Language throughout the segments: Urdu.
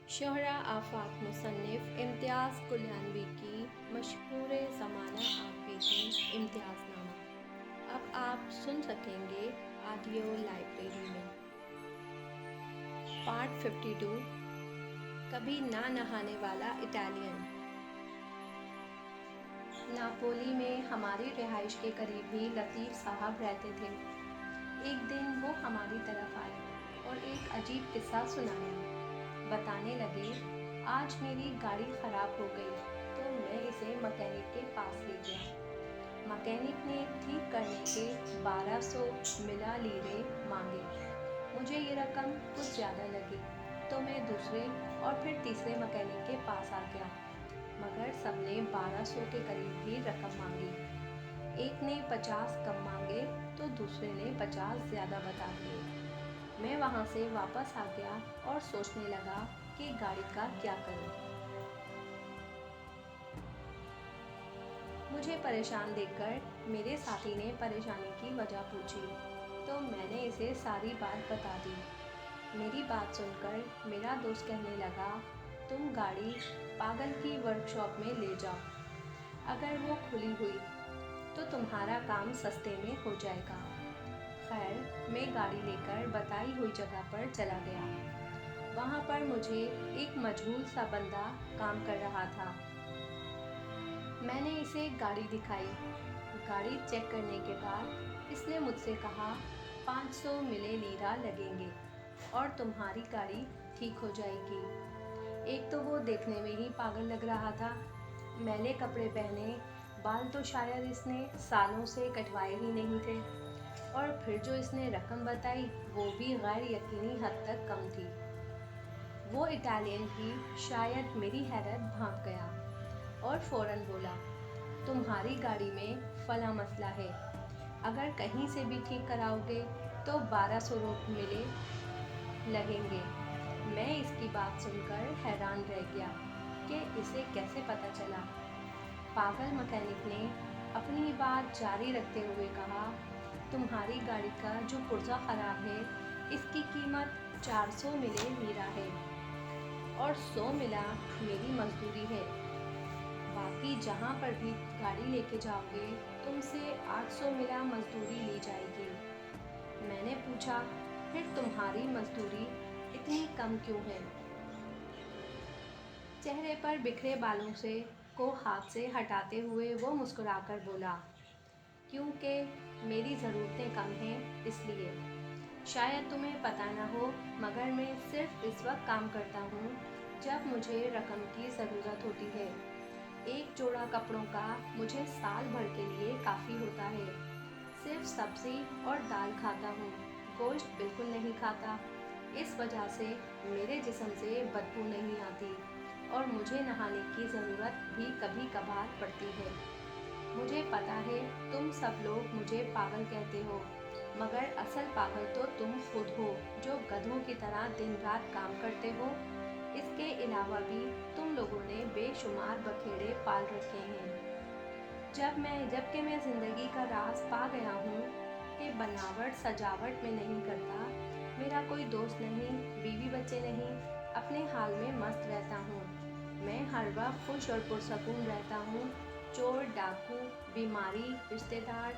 شہرہ آفاق مصنف امتیاز کلیانوی کی مشہور زمانہ آفیتی امتیاز نامہ اب آپ سن سکیں گے آڈیو لائبریری میں۔ پارٹ 52 کبھی نہ نہانے والا اٹالین۔ ناپولی میں ہماری رہائش کے قریب ہی لطیف صاحب رہتے تھے۔ ایک دن وہ ہماری طرف آئے اور ایک عجیب قصہ سنایا۔ بتانے لگے، آج میری گاڑی خراب ہو گئی تو میں اسے مکینک کے پاس لے گیا۔ مکینک نے ٹھیک کرنے کے 1200 ملا لیرے مانگے۔ مجھے یہ رقم کچھ زیادہ لگی تو میں دوسرے اور پھر تیسرے مکینک کے پاس آ گیا، مگر سب نے 1200 کے قریب ہی رقم مانگی۔ ایک نے 50 کم مانگے تو دوسرے نے 50 زیادہ بتا دیے۔ میں وہاں سے واپس آ گیا اور سوچنے لگا کہ گاڑی کا کیا کروں۔ مجھے پریشان دیکھ کر میرے ساتھی نے پریشانی کی وجہ پوچھی تو میں نے اسے ساری بات بتا دی۔ میری بات سن کر میرا دوست کہنے لگا، تم گاڑی پاگل کی ورک شاپ میں لے جاؤ، اگر وہ کھلی ہوئی تو تمہارا کام سستے میں ہو جائے گا۔ خیر، میں گاڑی لے کر بتائی ہوئی جگہ پر چلا گیا۔ وہاں پر مجھے ایک مجہول سا بندہ کام کر رہا تھا۔ میں نے اسے گاڑی دکھائی۔ گاڑی چیک کرنے کے بعد اس نے مجھ سے کہا، 500 ملے لیرہ لگیں گے اور تمہاری گاڑی ٹھیک ہو جائے گی۔ ایک تو وہ دیکھنے میں ہی پاگل لگ رہا تھا، میلے کپڑے پہنے، بال تو شاید اس نے سالوں سے کٹوائے ہی نہیں تھے، اور پھر جو اس نے رقم بتائی وہ بھی غیر یقینی حد تک کم تھی۔ وہ اٹالین بھی شاید میری حیرت بھانپ گیا اور فوراً بولا، تمہاری گاڑی میں فلاں مسئلہ ہے، اگر کہیں سے بھی ٹھیک کراؤ گے تو 1200 ملے لگیں گے۔ میں اس کی بات سن کر حیران رہ گیا کہ اسے کیسے پتہ چلا۔ پاگل مکینک نے اپنی بات جاری رکھتے ہوئے کہا، تمہاری گاڑی کا جو پرزہ خراب ہے اس کی قیمت 400 ملے لیرہ ہے اور 100 ملا میری مزدوری ہے۔ باقی جہاں پر بھی گاڑی لے کے جاؤ گے تم سے 800 ملا مزدوری لی جائے گی۔ میں نے پوچھا، پھر تمہاری مزدوری اتنی کم کیوں ہے؟ چہرے پر بکھرے بالوں کو ہاتھ سے ہٹاتے ہوئے وہ مسکرا کر بولا، کیونکہ میری ضرورتیں کم ہیں اس لیے۔ شاید تمہیں پتہ نہ ہو مگر میں صرف اس وقت کام کرتا ہوں جب مجھے رقم کی ضرورت ہوتی ہے۔ ایک جوڑا کپڑوں کا مجھے سال بھر کے لیے کافی ہوتا ہے۔ صرف سبزی اور دال کھاتا ہوں، گوشت بالکل نہیں کھاتا۔ اس وجہ سے میرے جسم سے بدبو نہیں آتی اور مجھے نہانے کی ضرورت بھی کبھی کبھار پڑتی ہے۔ مجھے پتہ ہے تم سب لوگ مجھے پاگل کہتے ہو، مگر اصل پاگل تو تم خود ہو جو گدھوں کی طرح دن رات کام کرتے ہو۔ اس کے علاوہ بھی تم لوگوں نے بے شمار بکھیڑے پال رکھے ہیں۔ جبکہ میں زندگی کا راز پا گیا ہوں کہ بناوٹ سجاوٹ میں نہیں کرتا۔ میرا کوئی دوست نہیں، بیوی بچے نہیں، اپنے حال میں مست رہتا ہوں۔ میں ہر وقت خوش اور پرسکون رہتا ہوں۔ چور ڈاکو، بیماری، رشتہ دار،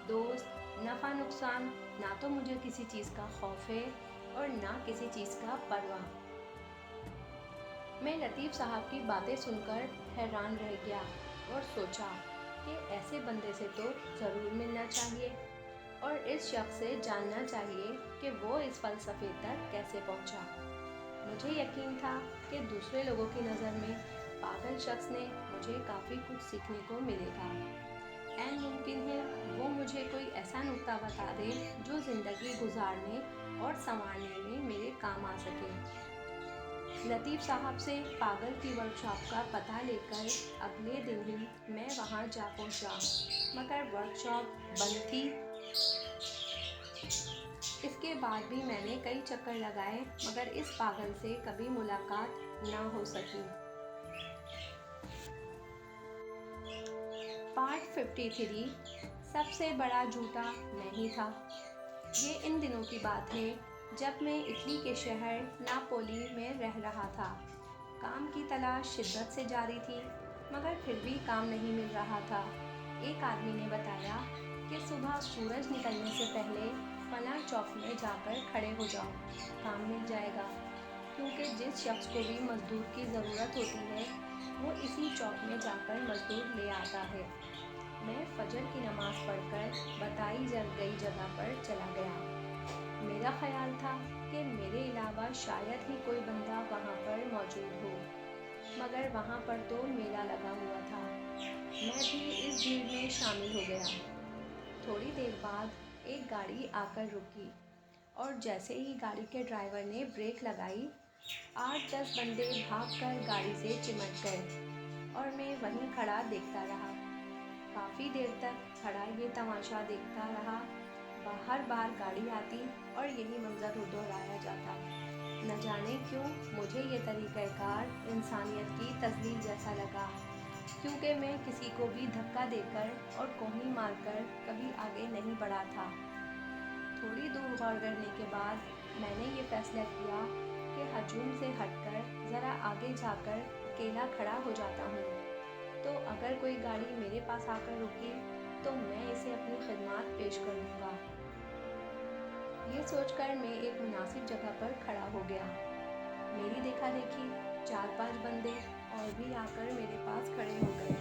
دوست، نفع نقصان، نہ تو مجھے کسی چیز کا خوف ہے اور نہ کسی چیز کا پرواہ۔ میں لطیف صاحب کی باتیں سن کر حیران رہ گیا اور سوچا کہ ایسے بندے سے تو ضرور ملنا چاہیے اور اس شخص سے جاننا چاہیے کہ وہ اس فلسفے تک کیسے پہنچا۔ مجھے یقین تھا کہ دوسرے لوگوں کی نظر میں پاگل شخص نے مجھے کافی کچھ سیکھنے کو ملے گا۔ عین ممکن ہے وہ مجھے کوئی ایسا نکتہ بتا دے جو زندگی گزارنے اور سنوارنے میں میرے کام آ سکے۔ لطیف صاحب سے پاگل کی ورک شاپ کا پتہ لے کر اگلے دن ہی میں وہاں جا پہنچا، مگر ورک شاپ بند تھی۔ اس کے بعد بھی میں نے کئی چکر لگائے مگر اس پاگل سے کبھی ملاقات نہ ہو سکی۔ پارٹ 53 سب سے بڑا جھوٹا میں ہی تھا۔ یہ ان دنوں کی بات ہے جب میں اٹلی کے شہر ناپولی میں رہ رہا تھا۔ کام کی تلاش شدت سے جاری تھی مگر پھر بھی کام نہیں مل رہا تھا۔ ایک آدمی نے بتایا کہ صبح سورج نکلنے سے پہلے فلاں چوک میں جا کر کھڑے ہو جاؤ، کام مل جائے گا، کیونکہ جس شخص کو بھی مزدور کی ضرورت ہوتی ہے وہ اسی چوک میں جا کر مزدور لے آتا ہے۔ میں فجر کی نماز پڑھ کر بتائی گئی جگہ پر چلا گیا۔ میرا خیال تھا کہ میرے علاوہ شاید ہی کوئی بندہ وہاں پر موجود ہو، مگر وہاں پر تو میلہ لگا ہوا تھا۔ میں بھی اس بھیڑ میں شامل ہو گیا۔ تھوڑی دیر بعد ایک گاڑی آ کر رکی اور جیسے ہی گاڑی کے ڈرائیور نے بریک لگائی، 8-10 بندے بھاگ کر گاڑی سے چمٹ گئے اور میں وہیں کھڑا دیکھتا رہا۔ کافی دیر تک کھڑا یہ تماشا دیکھتا رہا۔ ہر بار گاڑی آتی اور یہی منظر دہرایا جاتا۔ نہ جانے کیوں مجھے یہ طریقہ کار انسانیت کی تذلیل جیسا لگا، کیونکہ میں کسی کو بھی دھکا دے کر اور کوہنی مار کر کبھی آگے نہیں بڑھا تھا۔ تھوڑی دور غور کرنے کے بعد میں نے یہ فیصلہ کیا کہ ہجوم سے ہٹ کر ذرا آگے جا کر اکیلا کھڑا ہو جاتا ہوں، تو اگر کوئی گاڑی میرے پاس آ کر رکی تو میں اسے اپنی خدمات پیش کر دوں گا۔ یہ سوچ کر میں ایک مناسب جگہ پر کھڑا ہو گیا۔ میری دیکھا دیکھی 4-5 بندے اور بھی آ کر میرے پاس کھڑے ہو گئے۔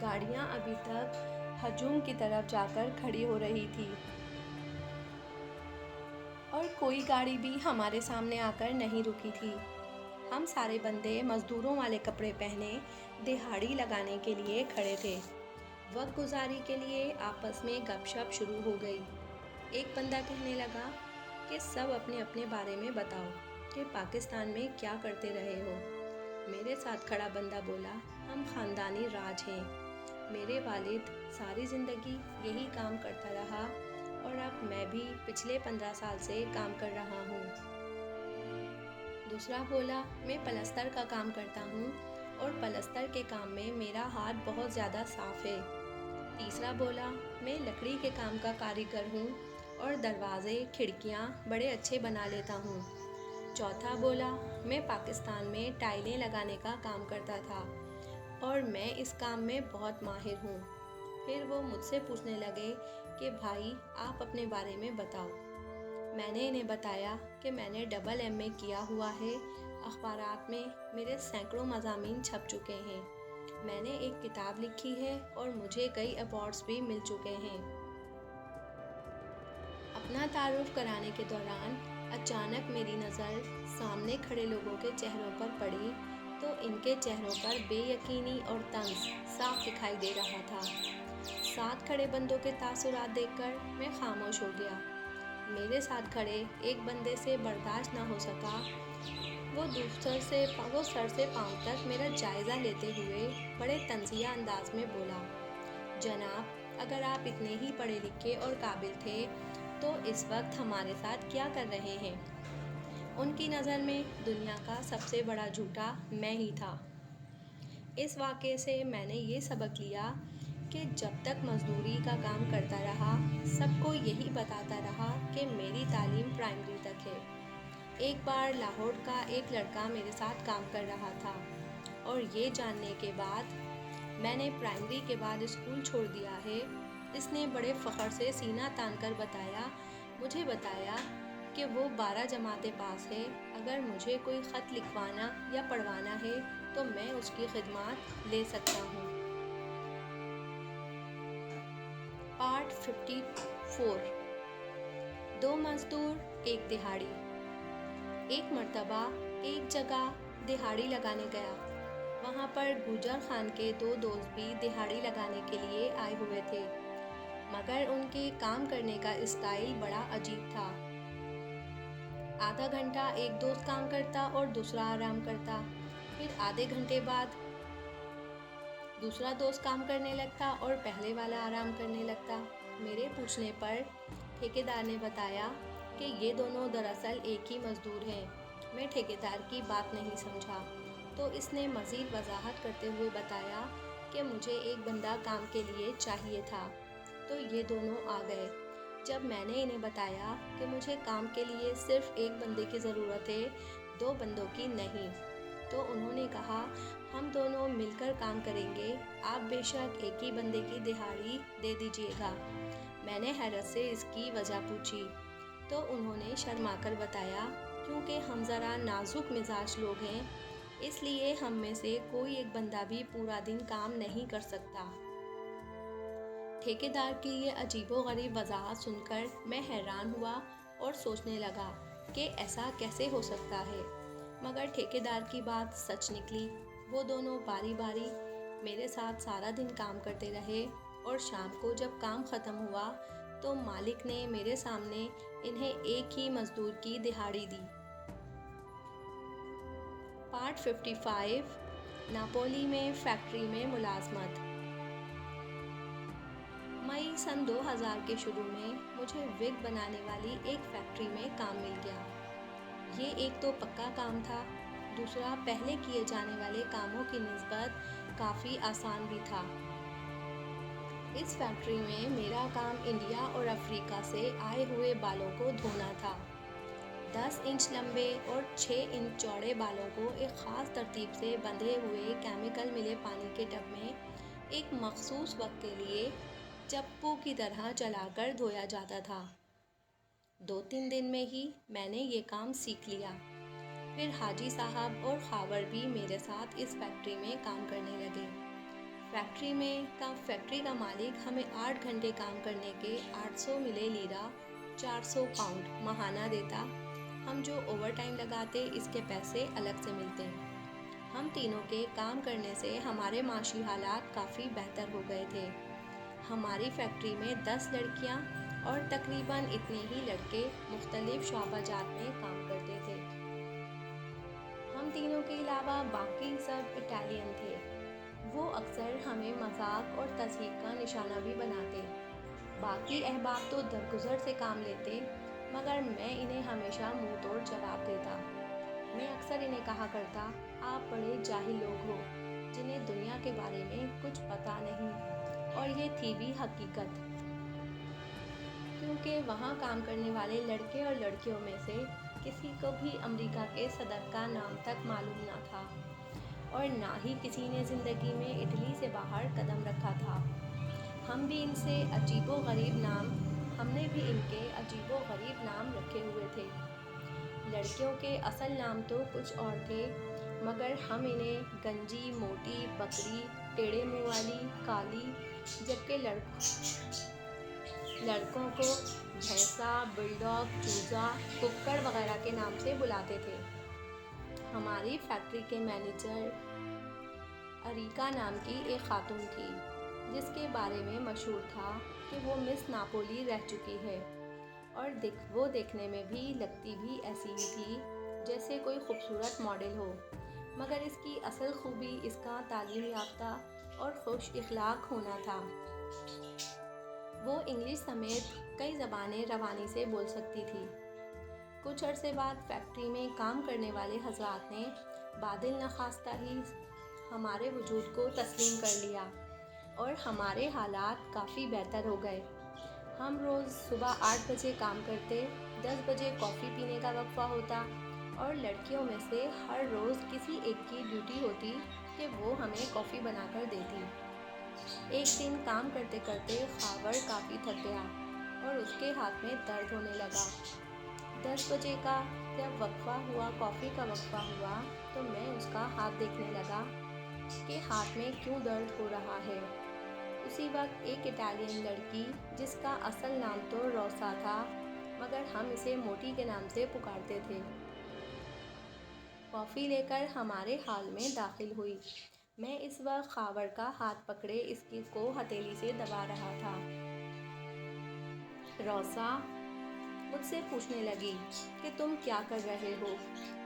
گاڑیاں ابھی تک ہجوم کی طرف جا کر کھڑی ہو رہی تھی اور کوئی گاڑی بھی ہمارے سامنے آ کر نہیں رکی تھی۔ ہم سارے بندے مزدوروں والے کپڑے پہنے دہاڑی لگانے کے لیے کھڑے تھے۔ وقت گزاری کے لیے آپس میں گپ شپ شروع ہو گئی۔ ایک بندہ کہنے لگا کہ سب اپنے اپنے بارے میں بتاؤ کہ پاکستان میں کیا کرتے رہے ہو۔ میرے ساتھ کھڑا بندہ بولا، ہم خاندانی راج ہیں، میرے والد ساری زندگی یہی کام کرتا رہا اور اب میں بھی پچھلے 15 سال سے کام کر رہا ہوں۔ دوسرا بولا، میں پلستر کا کام کرتا ہوں اور پلستر کے کام میں میرا ہاتھ بہت زیادہ صاف ہے۔ تیسرا بولا، میں لکڑی کے کام کا کاریگر ہوں اور دروازے کھڑکیاں بڑے اچھے بنا لیتا ہوں۔ چوتھا بولا، میں پاکستان میں ٹائلیں لگانے کا کام کرتا تھا اور میں اس کام میں بہت ماہر ہوں۔ پھر وہ مجھ سے پوچھنے لگے کہ بھائی آپ اپنے بارے میں بتاؤ۔ میں نے انہیں بتایا کہ میں نے AA کیا ہوا ہے، اخبارات میں میرے سینکڑوں مضامین چھپ چکے ہیں، میں نے ایک کتاب لکھی ہے اور مجھے کئی ایوارڈز بھی مل چکے ہیں۔ اپنا تعارف کرانے کے دوران اچانک میری نظر سامنے کھڑے لوگوں کے چہروں پر پڑی تو ان کے چہروں پر بے یقینی اور طنز صاف دکھائی دے رہا تھا۔ ساتھ کھڑے بندوں کے تاثرات دیکھ کر میں خاموش ہو گیا۔ میرے ساتھ کھڑے ایک بندے سے برداشت نہ ہو سکا۔ وہ سر سے پاؤں تک میرا جائزہ لیتے ہوئے بڑے طنزیہ انداز میں بولا، جناب اگر آپ اتنے ہی پڑھے لکھے اور قابل تھے تو اس وقت ہمارے ساتھ کیا کر رہے ہیں؟ ان کی نظر میں دنیا کا سب سے بڑا جھوٹا میں ہی تھا۔ اس واقعے سے میں نے یہ سبق لیا کہ جب تک مزدوری کا کام کرتا رہا سب کو یہی بتاتا رہا کہ میری تعلیم پرائمری تک ہے۔ ایک بار لاہور کا ایک لڑکا میرے ساتھ کام کر رہا تھا اور یہ جاننے کے بعد میں نے پرائمری کے بعد اسکول چھوڑ دیا ہے، اس نے بڑے فخر سے سینہ تان کر مجھے بتایا کہ وہ 12 جماعتیں پاس ہے، اگر مجھے کوئی خط لکھوانا یا پڑھوانا ہے تو میں اس کی خدمات لے سکتا ہوں۔ پارٹ 54 دو مزدور ایک دہاڑی۔ ایک مرتبہ ایک جگہ دہاڑی لگانے گیا، وہاں پر گوجر خان کے 2 دوست بھی دہاڑی لگانے کے لیے آئے ہوئے تھے، مگر ان کے کام کرنے کا اسٹائل بڑا عجیب تھا۔ آدھا گھنٹہ ایک دوست کام کرتا اور دوسرا آرام کرتا، پھر آدھے گھنٹے بعد دوسرا دوست کام کرنے لگتا اور پہلے والا آرام کرنے لگتا۔ میرے پوچھنے پر ٹھیکیدار نے بتایا کہ یہ دونوں دراصل ایک ہی مزدور ہیں۔ میں ٹھیکیدار کی بات نہیں سمجھا تو اس نے مزید وضاحت کرتے ہوئے بتایا کہ مجھے ایک بندہ کام کے لیے چاہیے تھا، تو یہ دونوں آ گئے۔ جب میں نے انہیں بتایا کہ مجھے کام کے لیے صرف ایک بندے کی ضرورت ہے، 2 بندوں کی نہیں۔ تو انہوں نے کہا ہم دونوں مل کر کام کریں گے، آپ بے شک ایک ہی بندے کی دہاڑی دے دیجیے گا۔ میں نے حیرت سے اس کی وجہ پوچھی تو انہوں نے شرما کر بتایا کیونکہ ہم ذرا نازک مزاج لوگ ہیں، اس لیے ہم میں سے کوئی ایک بندہ بھی پورا دن کام نہیں کر سکتا۔ ٹھیکیدار کی یہ عجیب و غریب وضاحت سن کر میں حیران ہوا اور سوچنے لگا کہ ایسا کیسے ہو سکتا ہے، مگر ٹھیکیدار کی بات سچ نکلی۔ وہ دونوں باری باری میرے ساتھ سارا دن کام کرتے رہے اور شام کو جب کام ختم ہوا تو مالک نے میرے سامنے انہیں ایک ہی مزدور کی دہاڑی دی۔ پارٹ 55 ناپولی میں فیکٹری میں ملازمت۔ مئی سن 2000 کے شروع میں مجھے وگ بنانے والی ایک فیکٹری میں کام مل گیا۔ یہ ایک تو پکا کام تھا، دوسرا پہلے کیے جانے والے کاموں کی نسبت کافی آسان بھی تھا۔ اس فیکٹری میں میرا کام انڈیا اور افریقہ سے آئے ہوئے بالوں کو دھونا تھا۔ 10 انچ لمبے اور 6 انچ چوڑے بالوں کو ایک خاص ترتیب سے بندھے ہوئے کیمیکل ملے پانی کے ٹب میں ایک مخصوص وقت کے لیے چپو کی طرح چلا کر دھویا جاتا تھا۔ 2-3 دن میں ہی میں نے یہ کام سیکھ لیا۔ پھر حاجی صاحب اور خاور بھی میرے ساتھ اس فیکٹری میں کام کرنے لگے۔ فیکٹری کا مالک ہمیں 8 گھنٹے کام کرنے کے 800 ملے لیرہ 400 پاؤنڈ ماہانہ دیتا۔ ہم جو اوور ٹائم لگاتے اس کے پیسے الگ سے ملتے۔ ہم تینوں کے کام کرنے سے ہمارے معاشی حالات کافی بہتر ہو گئے تھے۔ ہماری فیکٹری میں 10 لڑکیاں اور تقریباً اتنے ہی لڑکے مختلف شعبہ جات میں کام کرتے تھے۔ ہم تینوں کے علاوہ باقی سب اٹالین تھے۔ وہ اکثر ہمیں مذاق اور تضحیک کا نشانہ بھی بناتے۔ باقی احباب تو درگزر سے کام لیتے، مگر میں انہیں ہمیشہ منہ توڑ جواب دیتا۔ میں اکثر انہیں کہا کرتا آپ بڑے جاہل لوگ ہو جنہیں دنیا کے بارے میں کچھ پتہ نہیں، اور یہ تھی بھی حقیقت، کیونکہ وہاں کام کرنے والے لڑکے اور لڑکیوں میں سے کسی کو بھی امریکہ کے صدر کا نام تک معلوم نہ تھا، اور نہ ہی کسی نے زندگی میں اٹلی سے باہر قدم رکھا تھا۔ ہم بھی ان کے عجیب و غریب نام رکھے ہوئے تھے۔ لڑکیوں کے اصل نام تو کچھ اور تھے، مگر ہم انہیں گنجی، موٹی، بکری، ٹیڑھے منہ والی، کالی، جبکہ لڑکوں کو بھینسا، بلڈاگ، چوزا، ککڑ وغیرہ کے نام سے بلاتے تھے۔ ہماری فیکٹری کے مینیجر اریکا نام کی ایک خاتون تھی، جس کے بارے میں مشہور تھا کہ وہ مس ناپولی رہ چکی ہے، اور وہ دیکھنے میں بھی لگتی بھی ایسی ہی تھی جیسے کوئی خوبصورت ماڈل ہو، مگر اس کی اصل خوبی اس کا تعلیم یافتہ اور خوش اخلاق ہونا تھا۔ وہ انگلش سمیت کئی زبانیں روانی سے بول سکتی تھی۔ کچھ عرصے بعد فیکٹری میں کام کرنے والے حضرات نے بادل نخواستہ ہی ہمارے وجود کو تسلیم کر لیا، اور ہمارے حالات کافی بہتر ہو گئے۔ ہم روز صبح 8 بجے کام کرتے، 10 بجے کافی پینے کا وقفہ ہوتا، اور لڑکیوں میں سے ہر روز کسی ایک کی ڈیوٹی ہوتی کہ وہ ہمیں کافی بنا کر دیتی۔ ایک دن کام کرتے کرتے خاور کافی تھک گیا اور اس کے ہاتھ میں درد ہونے لگا۔ 10 بجے کا جب کافی کا وقفہ ہوا تو میں اس کا ہاتھ دیکھنے لگا کہ ہاتھ میں کیوں درد ہو رہا ہے۔ اسی وقت ایک اٹالین لڑکی، جس کا اصل نام تو روسا تھا، مگر ہم اسے موٹی کے نام سے پکارتے تھے، کافی لے کر ہمارے ہال میں داخل ہوئی۔ میں اس وقت خاور کا ہاتھ پکڑے اس کو ہتھیلی سے دبا رہا تھا۔ روسا مجھ سے پوچھنے لگی کہ تم کیا کر رہے ہو؟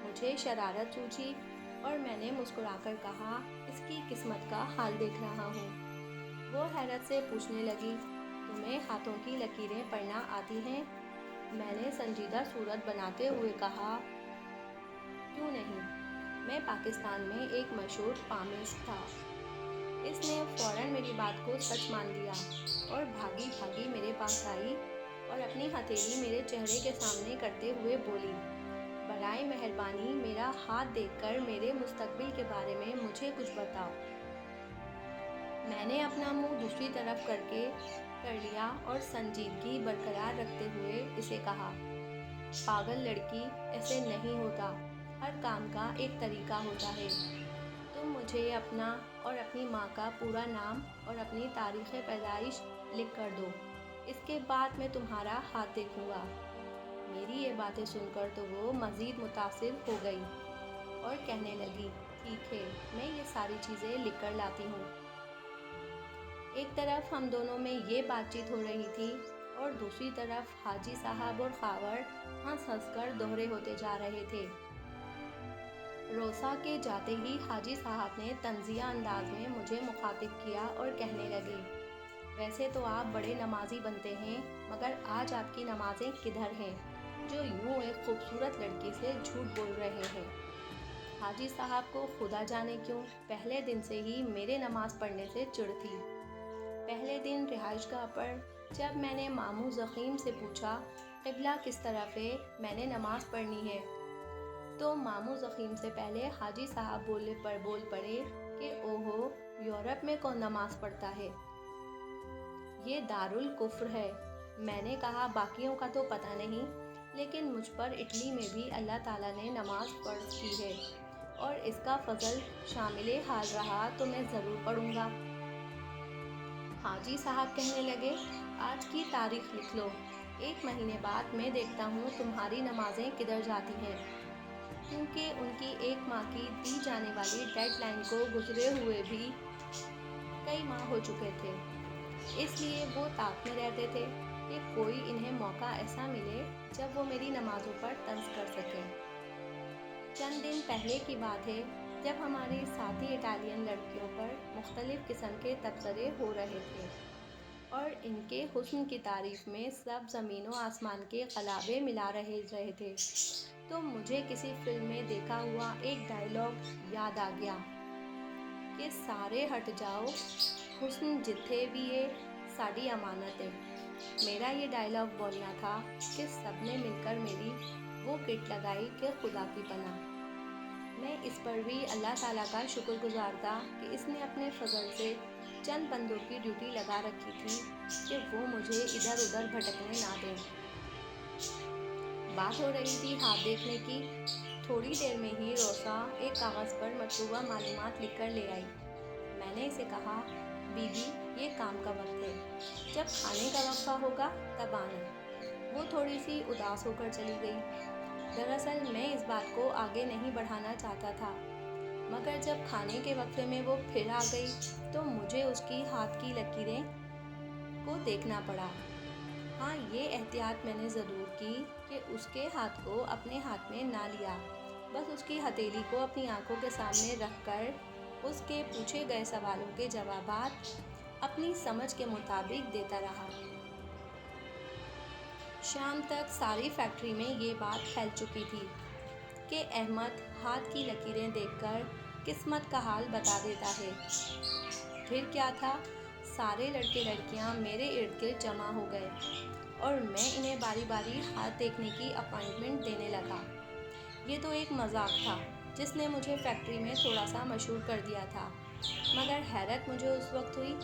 مجھے شرارت سوچی اور میں نے مسکرا کر کہا اس کی قسمت کا حال دیکھ رہا ہوں۔ وہ حیرت سے پوچھنے لگی تمہیں ہاتھوں کی لکیریں پڑھنا آتی ہیں؟ میں نے سنجیدہ صورت بناتے ہوئے کہا کیوں نہیں، میں پاکستان میں ایک مشہور پامسٹ تھا۔ اس نے فوراً میری بات کو سچ مان لیا اور بھاگی بھاگی میرے پاس آئی اور اپنی ہتھیلی میرے چہرے کے سامنے کرتے ہوئے بولی برائے مہربانی میرا ہاتھ دیکھ کر میرے مستقبل کے بارے میں مجھے کچھ بتاؤ۔ میں نے اپنا منہ دوسری طرف کر لیا اور سنجیدگی برقرار رکھتے ہوئے اسے کہا، پاگل لڑکی، ایسے نہیں ہوتا، ہر کام کا ایک طریقہ ہوتا ہے۔ تم مجھے اپنا اور اپنی ماں کا پورا نام اور اپنی تاریخ پیدائش لکھ کر دو، اس کے بعد میں تمہارا ہاتھ دیکھوں گا۔ میری یہ باتیں سن کر تو وہ مزید متاثر ہو گئی اور کہنے لگی، ٹھیک ہے، میں یہ ساری چیزیں لکھ کر لاتی ہوں۔ ایک طرف ہم دونوں میں یہ بات چیت ہو رہی تھی اور دوسری طرف حاجی صاحب اور خاور ہنس ہنس کر دوہرے ہوتے جا رہے تھے۔ روسا کے جاتے ہی حاجی صاحب نے طنزیہ انداز میں مجھے مخاطب کیا اور کہنے لگے، ویسے تو آپ بڑے نمازی بنتے ہیں، مگر آج آپ کی نمازیں کدھر ہیں جو یوں ایک خوبصورت لڑکی سے جھوٹ بول رہے ہیں؟ حاجی صاحب کو خدا جانے کیوں پہلے دن سے ہی میرے نماز پڑھنے سے چڑ تھی۔ پہلے دن رہائش گاہ پر جب میں نے ماموں ضخیم سے پوچھا، قبلہ کس طرف ہے، میں نے نماز پڑھنی ہے، تو ماموں ضخیم سے پہلے حاجی صاحب بول پڑے کہ اوہو، یورپ میں کون نماز پڑھتا ہے، یہ دارالکفر ہے۔ میں نے کہا، باقیوں کا تو پتہ نہیں، لیکن مجھ پر اٹلی میں بھی اللہ تعالیٰ نے نماز فرض کی ہے، اور اس کا فضل شامل حال رہا تو میں ضرور پڑھوں گا۔ حاجی صاحب کہنے لگے، آج کی تاریخ لکھ لو، 1 مہینے بعد میں دیکھتا ہوں تمہاری نمازیں کدھر جاتی ہیں، کیونکہ ان کی 1 ماہ کی دی جانے والی ڈیڈ لائن کو گزرے ہوئے بھی کئی ماہ ہو چکے تھے، اس لیے وہ طاق میں رہتے تھے کہ کوئی انہیں موقع ایسا ملے جب وہ میری نمازوں پر طنز کر سکیں۔ چند دن پہلے کی بات ہے جب ہماری ساتھی اٹالین لڑکیوں پر مختلف قسم کے تبصرے ہو رہے تھے اور ان کے حسن کی تعریف میں سب زمین و آسمان کے غلابے ملا رہے تھے، تو مجھے کسی فلم میں دیکھا ہوا ایک ڈائیلاگ یاد آ گیا کہ سارے ہٹ جاؤ، حسن جتھے بھی ہے ساڈی امانت ہے۔ میرا یہ ڈائیلاگ بولنا تھا کہ سب نے مل کر میری وہ کٹ لگائی کہ خدا کی پناہ۔ میں اس پر بھی اللہ تعالیٰ کا شکر گزار تھا کہ اس نے اپنے فضل سے چند بندوں کی ڈیوٹی لگا رکھی تھی کہ وہ مجھے ادھر ادھر بھٹکنے نہ دیں۔ بات ہو رہی تھی ہاتھ دیکھنے کی، تھوڑی دیر میں ہی روسا ایک کاغذ پر مطلوبہ معلومات لکھ کر لے آئی۔ میں نے اسے کہا، بی بی، یہ کام کا وقت ہے، جب کھانے کا وقفہ ہوگا تب آنا۔ وہ تھوڑی سی اداس ہو کر چلی گئی۔ دراصل میں اس بات کو آگے نہیں بڑھانا چاہتا تھا، مگر جب کھانے کے وقفے میں وہ پھر آ گئی تو مجھے اس کی ہاتھ کی لکیریں کو دیکھنا پڑا۔ ہاں، یہ احتیاط میں نے ضرور کی کہ اس کے ہاتھ کو اپنے ہاتھ میں نہ لیا، بس اس کی ہتھیلی کو اپنی آنکھوں کے سامنے رکھ کر اس کے پوچھے گئے سوالوں کے جوابات اپنی سمجھ کے مطابق دیتا رہا۔ شام تک ساری فیکٹری میں یہ بات پھیل چکی تھی کہ احمد ہاتھ کی لکیریں دیکھ کر قسمت کا حال بتا دیتا ہے۔ پھر کیا تھا، سارے لڑکے لڑکیاں میرے ارد گرد جمع ہو گئے اور میں انہیں باری باری ہاتھ دیکھنے کی اپائنٹمنٹ دینے لگا۔ یہ تو ایک مذاق تھا جس نے مجھے فیکٹری میں تھوڑا سا مشہور کر دیا تھا، مگر حیرت مجھے اس وقت ہوئی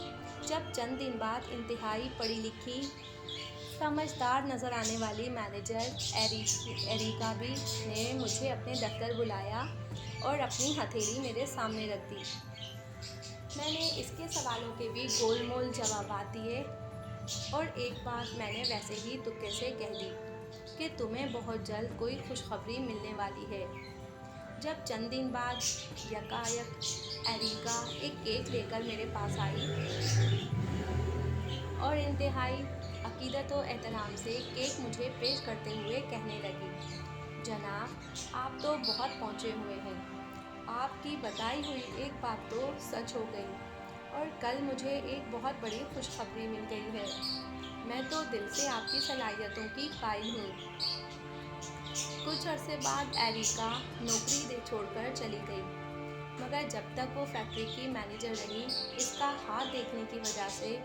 جب چند دن بعد انتہائی پڑھی لکھی، سمجھدار نظر آنے والی مینیجر ایریکا بھی نے مجھے اپنے دفتر بلایا اور اپنی ہتھیلی میرے سامنے رکھ دی۔ میں نے اس کے سوالوں کے بھی گول مول جوابات دیے اور ایک بات میں نے ویسے ہی تکے سے کہہ دی کہ تمہیں بہت جلد کوئی خوشخبری ملنے والی ہے۔ جب چند دن بعد یکایک ایریکا ایک کیک لے کر میرے پاس آئی اور انتہائی عقیدت و احترام سے کیک مجھے پیش کرتے ہوئے کہنے لگی، جناب، آپ تو بہت پہنچے ہوئے ہیں، آپ کی بتائی ہوئی ایک بات تو سچ ہو گئی اور کل مجھے ایک بہت بڑی خوشخبری مل گئی ہے۔ میں تو دل سے آپ کی صلاحیتوں کی قائل ہوں۔ کچھ عرصے بعد ایریکا نوکری چھوڑ کر چلی گئی، مگر جب تک وہ فیکٹری کی مینیجر رہی، اس کا ہاتھ دیکھنے کی وجہ سے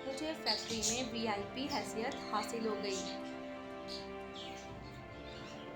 مجھے فیکٹری میں VIP حیثیت حاصل ہو گئی۔